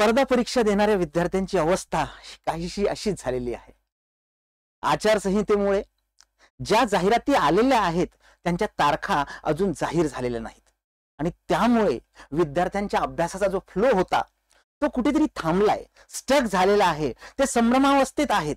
स्पर्धा परीक्षा देणाऱ्या विद्यार्थ्यांची अवस्था काहीशी अशीच झालेली आहे। आचारसंहितेमुळे ज्या जाहिराती आलेल्या आहेत त्यांच्या तारखा अजून जाहीर झालेल्या नाहीत आणि त्यामुळे विद्यार्थ्यांच्या अभ्यासाचा जो फ्लो होता तो कुठेतरी थांबलाय, स्टक झालेला आहे, ते संभ्रमावस्थेत आहेत।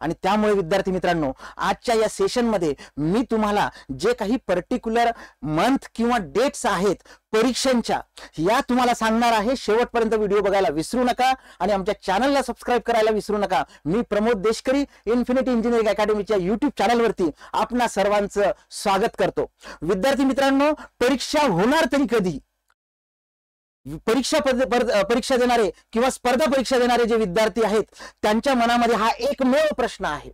आणि त्यामुळे विद्यार्थी मित्रांनो, आजच्या या सेशन मध्ये मी तुम्हाला जे काही पर्टिक्युलर मंथ किंवा डेट्स आहेत परीक्षांच्या, या तुम्हाला सांगणार आहे। शेवटपर्यंत व्हिडिओ बघायला विसरू नका आणि आमच्या चॅनलला सबस्क्राइब करायला विसरू नका। मी प्रमोद देशकरी, इन्फिनिटी इंजिनिअरिंग अकॅडमीच्या YouTube चॅनलवरती आपणा सर्वांचं स्वागत करतो। विद्यार्थी मित्रांनो, परीक्षा होणार तरी कधी? परीक्षा देणारे किंवा स्पर्धा परीक्षा देणारे जे विद्यार्थी आहेत त्यांच्या मनामध्ये हा एकमेव प्रश्न आहे।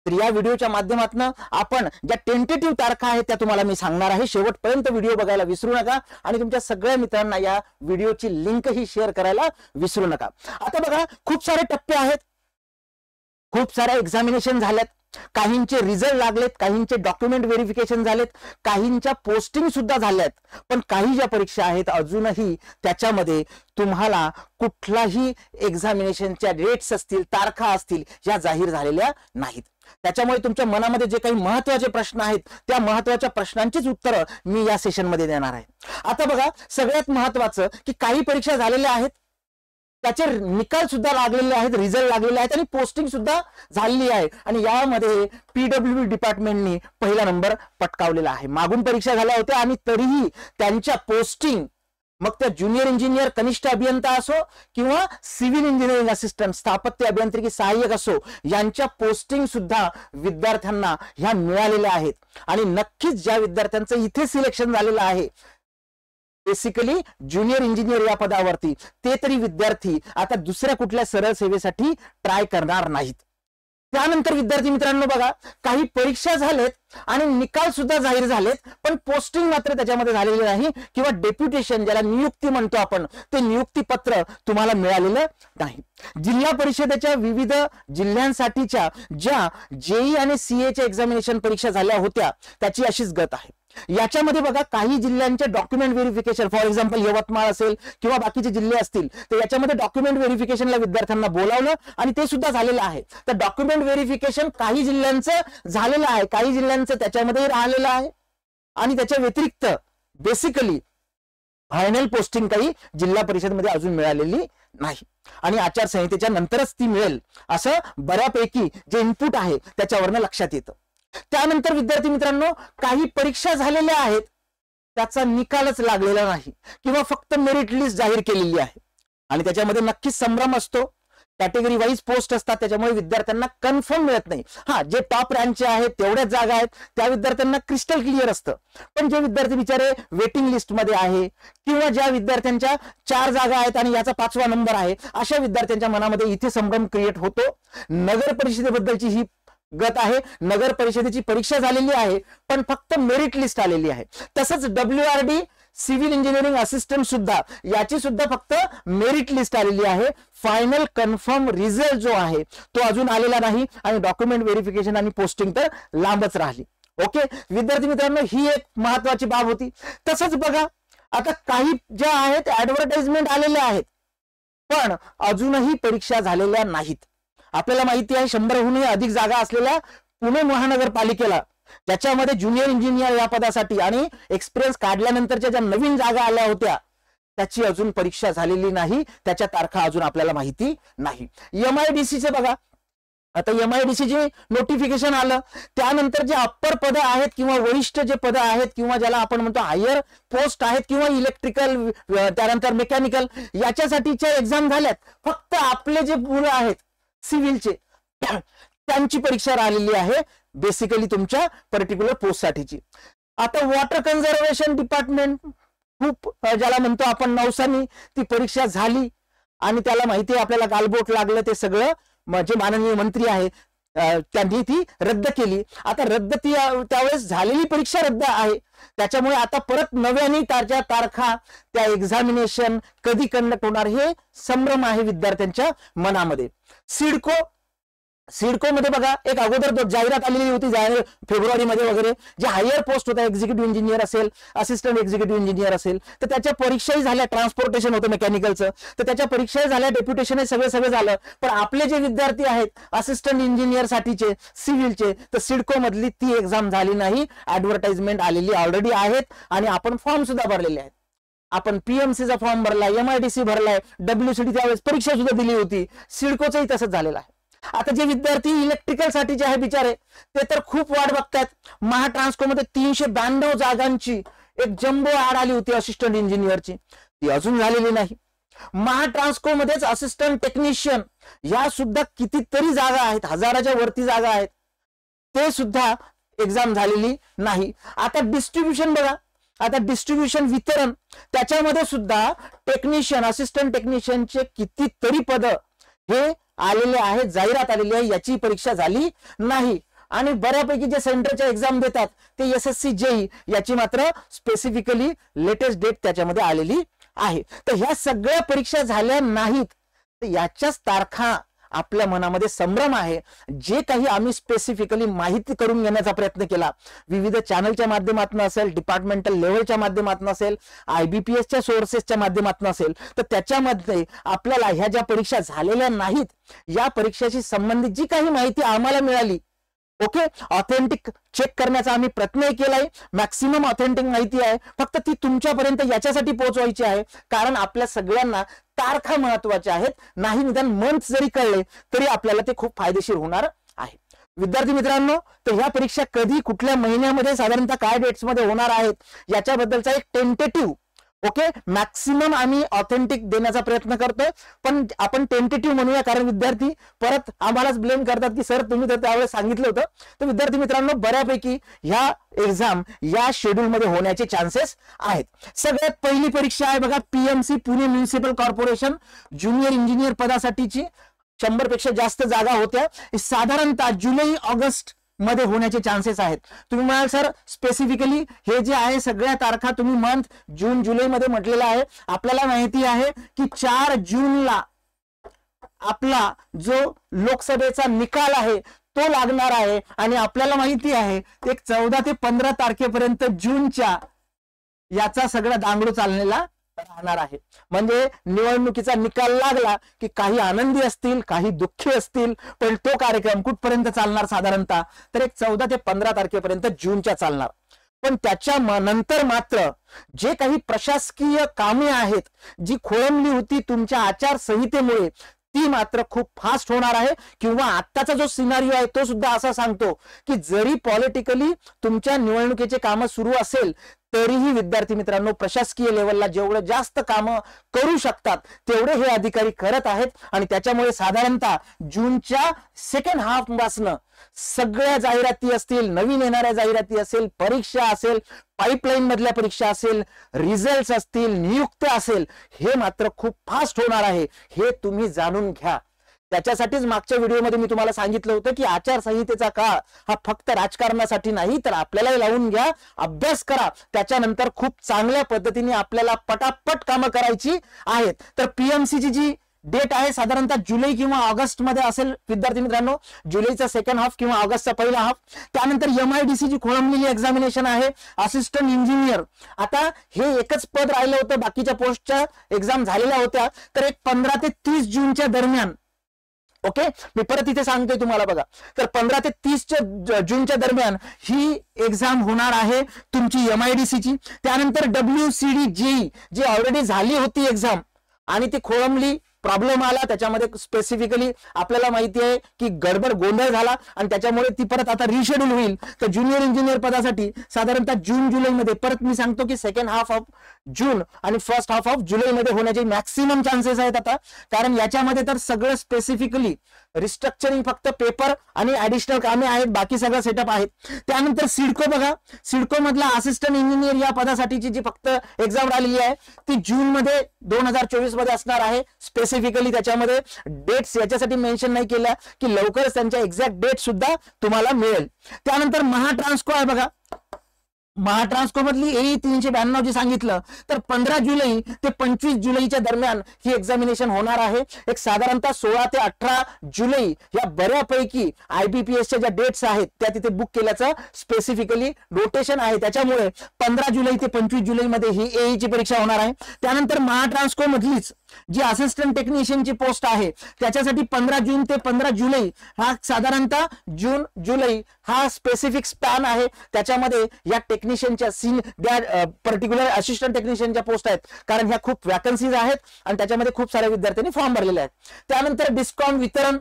तर या व्हिडिओच्या माध्यमातून आपण ज्या टेंटेटिव्ह तारखा आहेत त्या तुम्हाला मी सांगणार आहे। शेवटपर्यंत व्हिडिओ बघायला विसरू नका आणि तुमच्या सगळ्या मित्रांना या व्हिडिओची लिंक ही शेअर करायला विसरू नका। आता बघा, खूप सारे टप्पे आहेत, खूप सारे एक्झामिनेशन झालेत, काहींचे रिझल्ट लागलेत, काहींचे डॉक्युमेंट व्हेरिफिकेशन झालेत, काहींच्या पोस्टिंग सुद्धा झाल्यात, पण काही ज्या परीक्षा आहेत अजूनही त्याच्यामध्ये तुम्हाला कुठलाही एक्झामिनेशनच्या डेट्स असतील, तारखा असतील, या जाहीर झालेल्या नाहीत। त्याच्यामुळे तुमच्या मनामध्ये जे काही महत्त्वाचे प्रश्न आहेत त्या महत्त्वाच्या प्रश्नांचीच उत्तरं मी या सेशन मध्ये देणार आहे। आता बघा, सगळ्यात महत्त्वाचं की काही परीक्षा झालेल्या आहेत, त्याचे निकाल सुद्धा लागलेले आहेत, रिझल्ट लागलेले आहेत आणि पोस्टिंग सुद्धा झालेली आहे आणि यामध्ये PWD डिपार्टमेंटनी पहिला नंबर पटकावलेला आहे। मागून परीक्षा झाल्या होत्या आणि तरीही त्यांच्या पोस्टिंग, मग त्या ज्युनियर इंजिनियर कनिष्ठ अभियंता असो किंवा सिव्हिल इंजिनिअरिंग असिस्टंट स्थापत्य अभियांत्रिकी सहाय्यक असो, यांच्या पोस्टिंग सुद्धा विद्यार्थ्यांना ह्या मिळालेल्या आहेत। आणि नक्कीच ज्या विद्यार्थ्यांचं इथे सिलेक्शन झालेलं आहे बेसिकली ज्युनियर इंजिनियर या पदावरती, ते तरी विद्यार्थी आता दुसऱ्या कुठल्या सरळ सेवेसाठी ट्राय करणार नाहीत। त्यानंतर विद्यार्थी मित्रांनो बघा, काही परीक्षा झालेत आणि निकाल सुद्धा जाहीर झालेत, पण पोस्टिंग मात्र त्याच्यामध्ये झालेली नाही किंवा डेप्युटेशन ज्याला नियुक्ती म्हणतो आपण, ते नियुक्ती पत्र तुम्हाला मिळालेलं नाही। जिल्हा परिषदेच्या विविध जिल्ह्यांसाठीच्या ज्या JEE आणि CA च्या एक्झामिनेशन परीक्षा झाल्या होत्या त्याची अशीच गत आहे। याच्यामध्ये बघा, काही जिल्ह्यांचे document verification, for example Yavatmal असेल किंवा बाकीचे जिल्हे असतील, तर याच्यामध्ये डॉक्युमेंट व्हेरिफिकेशनला विद्यार्थ्यांना बोलावलं आणि ते सुद्धा झालेलं आहे। तर डॉक्युमेंट व्हेरिफिकेशन काही जिल्ह्यांचं झालेलं आहे, काही जिल्ह्यांचं त्याच्यामध्ये राहिलेलं आहे आणि त्याच्या व्यतिरिक्त बेसिकली फायनल पोस्टिंग काही जिल्हा परिषदमध्ये अजून मिळालेली नाही आणि आचारसंहितेच्या नंतरच ती मिळेल असं बऱ्यापैकी जे इनपुट आहे त्याच्यावरनं लक्षात येतं। त्यानंतर विद्यार्थी मित्रांनो, काही परीक्षा झालेल्या आहेत त्याचा निकालच लागलेला नाही किंवा फक्त मेरिट लिस्ट जाहीर केलेली आहे आणि त्याच्यामध्ये नक्कीच संभ्रम असतो, कॅटेगरी वाईज पोस्ट असतात, त्याच्यामुळे विद्यार्थ्यांना कन्फर्म मिळत नाही। हा, जे टॉप रँकचे आहेत तेवढ्याच जागा आहेत त्या विद्यार्थ्यांना क्रिस्टल क्लिअर असतं, पण जे विद्यार्थी बिचारे वेटिंग लिस्ट मध्ये आहे किंवा ज्या विद्यार्थ्यांच्या 4 जागा आहेत आणि याचा 5वा नंबर आहे, अशा विद्यार्थ्यांच्या मनामध्ये इथे संभ्रम क्रिएट होतो। नगर परिषदेबद्दलची ही गत आहे, नगर परिषदेची परीक्षा झालेली आहे पण फक्त मेरिट लिस्ट आलेली आहे। तसंच WRD सिव्हिल इंजिनिअरिंग असिस्टंट सुद्धा, याची सुद्धा फक्त मेरिट लिस्ट आलेली आहे। फायनल कन्फर्म रिझल्ट जो आहे तो अजून आलेला नाही आणि डॉक्युमेंट व्हेरिफिकेशन आणि पोस्टिंग तर लांबच राहिली। ओके विद्यार्थी मित्रांनो, ही एक महत्वाची बाब होती। तसंच बघा, आता काही ज्या आहेत ऍडव्हर्टाइजमेंट आलेल्या आहेत पण अजूनही परीक्षा झालेल्या नाहीत। आपल्याला माहिती आहे 100हूनही अधिक जागा असलेल्या पुणे महानगरपालिकेला, त्याच्यामध्ये ज्युनियर इंजिनियर या पदासाठी आणि एक्सपिरियन्स काढल्यानंतरच्या ज्या नवीन जागा आल्या होत्या त्याची अजून परीक्षा झालेली नाही, त्याच्या तारखा अजून आपल्याला माहिती नाही। MIDC चे बघा, आता MIDC चे नोटिफिकेशन आलं त्यानंतर जे अप्पर पद आहेत किंवा वरिष्ठ जे पद आहेत किंवा ज्याला आपण म्हणतो हायर पोस्ट आहेत किंवा इलेक्ट्रिकल त्यानंतर मेकॅनिकल, याच्यासाठीच्या एक्झाम झाल्यात। फक्त आपले जे मुलं आहेत सिव्हिलचे त्यांची परीक्षा राहिलेली आहे बेसिकली तुमच्या पर्टिक्युलर पोस्ट साठीची। आता वॉटर कन्झर्वेशन डिपार्टमेंट, खूप ज्याला म्हणतो आपण नवसानी ती परीक्षा झाली आणि त्याला माहिती आहे आपल्याला गालबोट लागलं, ते सगळं जे माननीय मंत्री आहे त्यांनी ती रद्द केली। आता रद्द ती त्यावेळेस झालेली परीक्षा रद्द आहे, त्याच्यामुळे आता परत नव्याने त्याच्या तारखा, त्या एक्झामिनेशन कधी कंडक्ट होणार हे संभ्रम आहे विद्यार्थ्यांच्या मनामध्ये। सिडको सिडको मध्ये बघा एक अगोदर जाहिरात आलेली होती फेब्रुवारी मध्ये वगैरे, जे हायर पोस्ट होता, एक्झिक्युटिव्ह इंजिनियर असेल, असिस्टंट एक्झिक्युटिव्ह इंजिनियर असेल, तर त्याच्या परीक्षाही झाल्या, ट्रान्सपोर्टेशन होतं मेकॅनिकलचं, तर त्याच्या परीक्षाही झाल्या, डेप्युटेशन सगळं झालं. पण आपले जे विद्यार्थी आहेत असिस्टंट इंजिनियर साठीचे सिव्हिलचे, तर सिडको मधली ती एक्झाम झाली नाही. ऍडव्हर्टाइजमेंट आलेली ऑलरेडी आहेत आणि आपण फॉर्म सुद्धा भरलेले आहेत. आपण पीएमसीचा फॉर्म भरलाय, MIDC भरलाय, WCD त्यावेळेस परीक्षा सुद्धा दिली होती. सिडकोचंही तसंच झालेलं आहे. आता जे विद्यार्थी इलेक्ट्रिकल साठीचे आहे बिचारे, ते तर खूप वाट बघतात. महाट्रान्सको मध्ये 392 जागांची एक जम्बो ऍड आली होती असिस्टंट इंजिनियरची, ती अजून झालेली नाही. महाट्रान्सको मध्येच असिस्टंट टेक्निशियन या सुद्धा कितीतरी जागा आहेत, हजाराच्या वरती जागा आहेत, ते सुद्धा एक्झाम झालेली नाही. आता डिस्ट्रीब्युशन बघा, आता डिस्ट्रीब्युशन वितरण त्याच्यामध्ये सुद्धा टेक्निशियन, असिस्टंट टेक्निशियनचे कितीतरी पद हे आलेले आहेत, जाहिरात आलेली आहे, याची परीक्षा झाली नाही. आणि बऱ्यापैकी जे सेंटरच्या एक्झाम देतात ते SSC JEE, याची मात्र स्पेसिफिकली लेटेस्ट डेट त्याच्यामध्ये आलेली आहे. तर ह्या सगळ्या परीक्षा झाल्या नाहीत, तर याच्याच तारखा आपल्या मनामध्ये संभ्रम आहे. जे काही आम्ही स्पेसिफिकली माहिती करून घेण्याचा प्रयत्न केला, विविध चॅनलच्या माध्यमातून असेल, डिपार्टमेंटल लेवलच्या माध्यमातून असेल, IBPSच्या सोर्सेसच्या माध्यमातून असेल, तर त्याच्यामध्ये आपल्याला ह्या ज्या परीक्षा झालेल्या नाहीत, या परीक्षेशी संबंधित जी काही माहिती आम्हाला मिळाली, ओके, ऑथेंटिक चेक करण्याचा आम्ही प्रयत्न केलाय. मॅक्सिमम ऑथेंटिक माहिती आहे, फक्त ती तुमच्यापर्यंत याच्यासाठी पोहोचवायची आहे, कारण आपल्या सगळ्यांना तारखा महत्वाच्या आहेत. नाही निदान मंथ जरी कळले तरी आपल्याला ते खूप फायदेशीर होणार आहे. विद्यार्थी मित्रांनो, तर ह्या परीक्षा कधी, कुठल्या महिन्यामध्ये, साधारणतः काय डेट्स मध्ये होणार आहेत, याच्याबद्दलचा एक टेंटेटिव्ह, ओके, मॅक्सिमम आम्ही ऑथेंटिक देण्याचा प्रयत्न करतोय, पण आपण टेंटेटिव्ह म्हणूया, कारण विद्यार्थी परत आम्हालाच ब्लेम करतात की सर तुम्ही तर त्यावेळेस सांगितलं होतं. तर विद्यार्थी मित्रांनो, बऱ्यापैकी ह्या एक्झाम या शेड्यूल मध्ये होण्याचे चान्सेस आहेत. सगळ्यात पहिली परीक्षा आहे बघा, PMC Pune Municipal Corporation junior engineer पदासाठीची. 100 पेक्षा जास्त जागा होत्या, साधारणतः जुलै-ऑगस्ट मध्ये होण्याचे चान्सेस आहेत. तुम्ही म्हणाल सर स्पेसिफिकली हे जे आहे सगळ्या तारखा तुम्ही मंथ जून जुलै मध्ये म्हटलेलं आहे. आपल्याला माहिती आहे की 4 जूनला आपला जो लोकसभेचा निकाल आहे तो लागणार आहे, आणि आपल्याला माहिती आहे एक 14 ते 15 तारखेपर्यंत जूनच्या याचा सगळा दांगडू चाललेला राहणार आहे. म्हणजे निवडणुकीचा निकाल लागला की काही आनंदी असतील, काही दुःखी असतील, पण तो कार्यक्रम कुठपर्यंत चालणार साधारणतः, तर एक 14 ते 15 तारखेपर्यंत जूनच्या चालणार. पण त्याच्या नंतर मात्र जे काही प्रशासकीय कामे आहेत, जी खोळंबली होती तुमच्या आचारसंहितेमुळे, ती मात्र खूप फास्ट होणार आहे. किंवा आत्ताचा जो सिनारिओ आहे तो सुद्धा असा सांगतो की जरी पॉलिटिकली तुमच्या निवडणुकीचे कामं सुरू असेल, तरीही विद्यार्थी मित्रांनो प्रशासकीय लेवलला जेवढं जास्त कामं करू शकतात तेवढे हे अधिकारी करत आहेत. आणि त्याच्यामुळे साधारणतः जूनच्या सेकंड हाफ पासून सगळ्या जाहिराती असतील, नवीन येणाऱ्या जाहिराती असेल, परीक्षा असेल, पाईपलाईन मधल्या परीक्षा असेल, रिझल्ट असतील, नियुक्त्या असेल, हे मात्र खूप फास्ट होणार आहे. हे तुम्ही जाणून घ्या. त्याच्यासाठीच मागच्या व्हिडिओमध्ये मी तुम्हाला सांगितलं होतं की आचारसंहितेचा काळ हा फक्त राजकारणासाठी नाही, तर आपल्यालाही लावून घ्या, अभ्यास करा. त्याच्यानंतर खूप चांगल्या पद्धतीने आपल्याला पटापट कामं करायची आहेत. तर PMCची जी डेट आहे साधारणतः जुलै किंवा ऑगस्ट मध्ये असेल विद्यार्थी मित्रांनो, जुलैचा सेकंड हाफ किंवा ऑगस्टचा पहिला हाफ. त्यानंतर MIDC ची खोळंबलेली एक्झामिनेशन आहे असिस्टंट इंजिनियर. आता हे एकच पद राहिलं होतं, बाकीच्या पोस्टच्या एक्झाम झालेल्या होत्या. तर एक 15 ते 30 जूनच्या दरम्यान, ओके, मी परत इथे सांगतोय तुम्हाला बघा, तर 15 ते 30 जूनच्या दरम्यान ही एक्झाम होणार आहे तुमची MIDC ची. त्यानंतर WCD JEE जी ऑलरेडी झाली होती एक्झाम आणि ती खोळंबली, प्रॉब्लेम आला त्याच्यामध्ये, स्पेसिफिकली आपल्याला माहिती आहे की गडबड गोंधळ झाला आणि त्याच्यामुळे ती परत आता रिशेड्यूल होईल. तर ज्युनियर इंजिनियर पदासाठी साधारणतः जून जुलैमध्ये, परत मी सांगतो की सेकंड हाफ ऑफ जून आणि फर्स्ट हाफ ऑफ जुलैमध्ये होण्याचे मॅक्सिमम चान्सेस आहेत आता, कारण याच्यामध्ये तर सगळं स्पेसिफिकली रिस्ट्रक्चरिंग फक्त पेपर आणि ऍडिशनल कामे आहेत, बाकी सगळं सेटअप आहेत. त्यानंतर सिडको बघा, सिडको मधला असिस्टंट इंजिनियर या पदासाठीची जी फक्त एक्झाम राहिलेली आहे ती जून मध्ये 2024 मध्ये असणार आहे. स्पेसिफिकली त्याच्यामध्ये डेट्स याच्यासाठी मेन्शन नाही केल्या की लवकरच त्यांच्या एक्झॅक्ट डेट सुद्धा तुम्हाला मिळेल. त्यानंतर महाट्रान्सको आहे बघा, महाट्रान्सको मधली AE 392 जे सांगितलं तर 15 जुलै ते 25 जुलैच्या दरम्यान ही एक्झामिनेशन होणार आहे. एक साधारणतः 16 ते 18 जुलै या बऱ्यापैकी IBPSच्या ज्या डेट्स आहेत त्या तिथे बुक केल्याचं स्पेसिफिकली नोटेशन आहे. त्याच्यामुळे 15 जुलै ते 25 जुलै मध्ये ही AE ची परीक्षा होणार आहे. त्यानंतर महाट्रान्सको मधलीच जी असिस्टंट टेक्निशियनची पोस्ट आहे त्याच्यासाठी 15 जून ते 15 जुलै हा साधारणतः जून जुलै हा स्पेसिफिक स्पॅन आहे. त्याच्यामध्ये या टेक्निशियनच्या पर्टिक्युलर असिस्टंट टेक्निशियनच्या पोस्ट आहेत, कारण ह्या खूप वॅकन्सीज आहेत आणि त्याच्यामध्ये खूप साऱ्या विद्यार्थ्यांनी फॉर्म भरलेले आहेत. त्यानंतर डिस्कॉम वितरण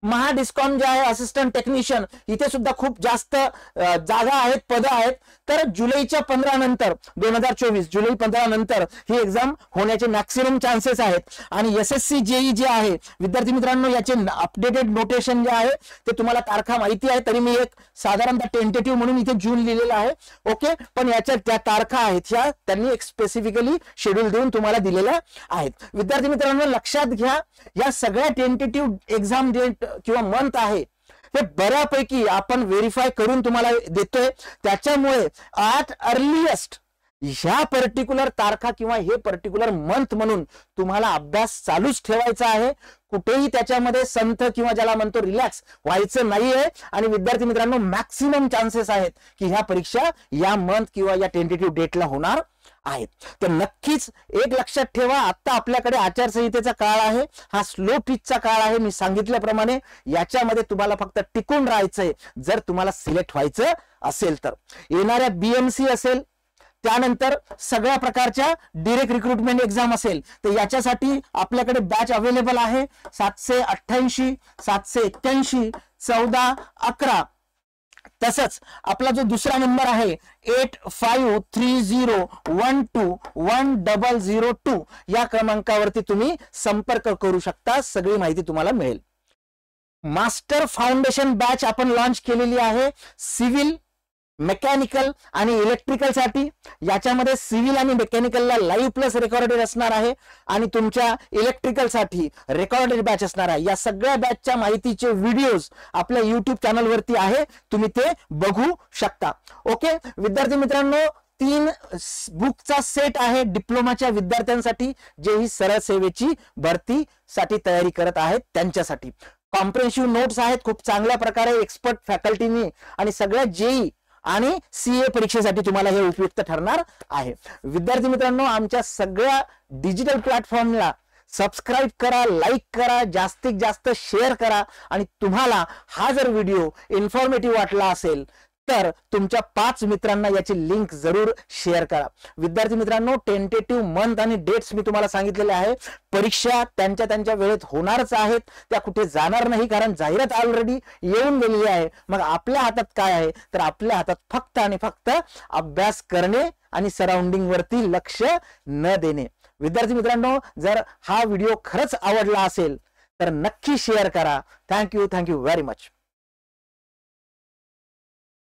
महाडिस्कॉम जे आहे असिस्टंट टेक्निशियन इथे सुद्धा खूप जास्त जागा आहेत, पदं आहेत. तर जुलैच्या 15 नंतर 2024 जुलै 15 नंतर ही एक्झाम होण्याचे मॅक्सिमम चान्सेस आहेत. आणि SSC JEE जे आहे विद्यार्थी मित्रांनो याचे अपडेटेड नोटेशन जे आहे ते तुम्हाला तारखा माहिती आहे, तरी मी एक साधारणतः टेंटेटिव्ह म्हणून इथे जून लिहिलेला आहे. ओके, पण याच्या त्या तारखा आहेत ह्या त्यांनी एक स्पेसिफिकली शेड्यूल देऊन तुम्हाला दिलेल्या आहेत. विद्यार्थी मित्रांनो लक्षात घ्या, या सगळ्या टेंटेटिव्ह एक्झाम डेट किंवा मंथ आहे हे बऱ्यापैकी आपण व्हेरीफाय करून तुम्हाला देतोय. त्याच्यामुळे ॲट अर्लिएस्ट ह्या पर्टिक्युलर तारखा किंवा हे पर्टिक्युलर मंथ म्हणून तुम्हाला अभ्यास चालूच ठेवायचा आहे. कुठेही त्याच्यामध्ये संथ किंवा ज्याला म्हणतो रिलॅक्स व्हायचं नाहीये. आणि विद्यार्थी मित्रांनो मॅक्सिमम चान्सेस आहेत की ह्या परीक्षा या मंथ किंवा या टेंटेटिव्ह डेटला होणार आहेत. तर नक्कीच एक लक्षात ठेवा, आता आपल्याकडे आचारसंहितेचा काळ आहे, हा स्लो टीचचा काळ आहे. मी सांगितल्याप्रमाणे याच्यामध्ये तुम्हाला फक्त टिकून राहायचंय जर तुम्हाला सिलेक्ट व्हायचं असेल तर. येणाऱ्या BMC असेल, त्यानंतर सगळ्या प्रकारच्या डायरेक्ट रिक्रुटमेंट एक्झाम असेल तर याच्यासाठी आपल्याकडे बॅच अवेलेबल आहे 788 781 1411. तसंच आपला जो दुसरा नंबर आहे 8530121002 या क्रमांकावरती तुम्ही संपर्क करू शकता. सगळी माहिती तुम्हाला मिळेल. मास्टर फाउंडेशन बॅच आपण लॉन्च केलेली आहे सिव्हिल, मेकॅनिकल आणि इलेक्ट्रिकल साठी. याच्यामध्ये सिव्हिल आणि मेकॅनिकलला लाईव्ह प्लस रेकॉर्डेड असणार आहे आणि तुमच्या इलेक्ट्रिकल साठी रेकॉर्डेड बॅच असणार आहे. या सगळ्या बॅचच्या माहितीचे व्हिडिओज आपल्या YouTube चॅनलवरती आहे, तुम्ही ते बघू शकता. ओके विद्यार्थी मित्रांनो, 3 बुकचा सेट आहे डिप्लोमाच्या विद्यार्थ्यांसाठी जे ही सरळ सेवेची भरतीसाठी तयारी करत आहेत त्यांच्यासाठी. कॉम्प्रिहेन्सिव्ह नोट्स आहेत खूप चांगल्या प्रकारे एक्सपर्ट फॅकल्टीनी आणि सगळ्या JEE आणि CA परीक्षेसाठी तुम्हाला हे उपयुक्त ठरणार आहे. विद्यार्थी मित्रांनो आमच्या सगळ्या डिजिटल प्लॅटफॉर्मला सबस्क्राईब करा, लाईक करा, जास्तीत जास्त शेअर करा आणि तुम्हाला हा जर व्हिडिओ इन्फॉर्मेटिव्ह वाटला असेल तर तुमच्या 5 मित्रांना याची लिंक जरूर शेअर करा. विद्यार्थी मित्रांनो टेंटेटिव्ह मंथ आणि डेट्स मी तुम्हाला सांगितलेले आहे. परीक्षा त्यांच्या वेळेत होणारच आहेत, त्या कुठे जाणार नाही, कारण जाहिरात ऑलरेडी येऊन गेलेली आहे. मग आपल्या हातात काय आहे तर आपल्या हातात फक्त आणि फक्त अभ्यास करणे आणि सराउंडिंग वरती लक्ष न देणे. विद्यार्थी मित्रांनो जर हा व्हिडिओ खरंच आवडला असेल तर नक्की शेअर करा. Thank you very much.